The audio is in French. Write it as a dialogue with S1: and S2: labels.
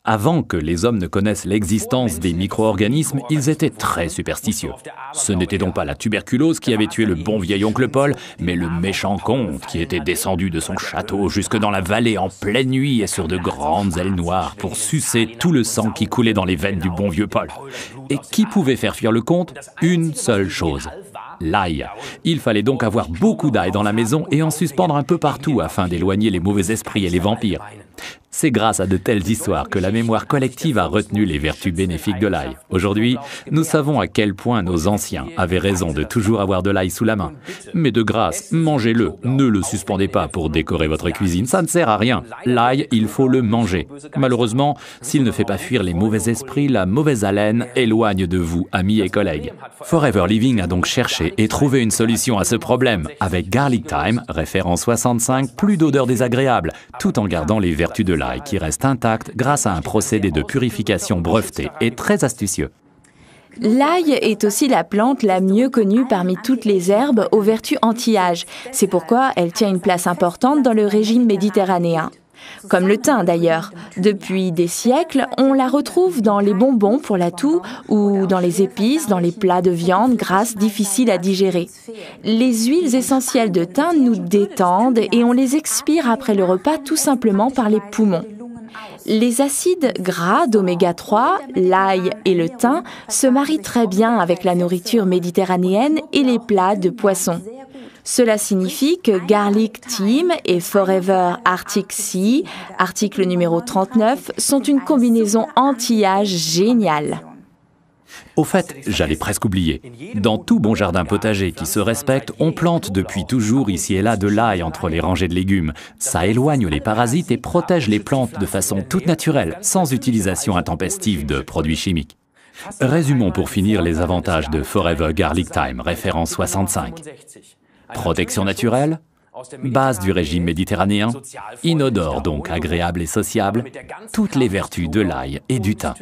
S1: Avant que les hommes ne connaissent l'existence des micro-organismes, ils étaient très superstitieux. Ce n'était donc pas la tuberculose qui avait tué le bon vieil oncle Paul, mais le méchant comte qui était descendu de son château jusque dans la vallée en pleine nuit et sur de grandes ailes noires pour sucer tout le sang qui coulait dans les veines du bon vieux Paul. Et qui pouvait faire fuir le comte? Une seule chose. L'ail. Il fallait donc avoir beaucoup d'ail dans la maison et en suspendre un peu partout afin d'éloigner les mauvais esprits et les vampires. C'est grâce à de telles histoires que la mémoire collective a retenu les vertus bénéfiques de l'ail. Aujourd'hui, nous savons à quel point nos anciens avaient raison de toujours avoir de l'ail sous la main. Mais de grâce, mangez-le, ne le suspendez pas pour décorer votre cuisine, ça ne sert à rien. L'ail, il faut le manger. Malheureusement, s'il ne fait pas fuir les mauvais esprits, la mauvaise haleine éloigne de vous, amis et collègues. Forever Living a donc cherché et trouvé une solution à ce problème. Avec Garlic Thyme, référence 65, plus d'odeur désagréable, tout en gardant les vertus de l'ail qui reste intact grâce à un procédé de purification breveté et très astucieux.
S2: L'ail est aussi la plante la mieux connue parmi toutes les herbes aux vertus anti-âge. C'est pourquoi elle tient une place importante dans le régime méditerranéen. Comme le thym d'ailleurs. Depuis des siècles, on la retrouve dans les bonbons pour la toux ou dans les épices, dans les plats de viande grasses difficiles à digérer. Les huiles essentielles de thym nous détendent et on les expire après le repas tout simplement par les poumons. Les acides gras d'oméga 3, l'ail et le thym se marient très bien avec la nourriture méditerranéenne et les plats de poisson. Cela signifie que Garlic Thyme et Forever Arctic Sea, article numéro 39, sont une combinaison anti-âge géniale.
S1: Au fait, j'allais presque oublier. Dans tout bon jardin potager qui se respecte, on plante depuis toujours ici et là de l'ail entre les rangées de légumes. Ça éloigne les parasites et protège les plantes de façon toute naturelle, sans utilisation intempestive de produits chimiques. Résumons pour finir les avantages de Forever Garlic Thyme, référence 65. Protection naturelle, base du régime méditerranéen, inodore donc agréable et sociable, toutes les vertus de l'ail et du thym.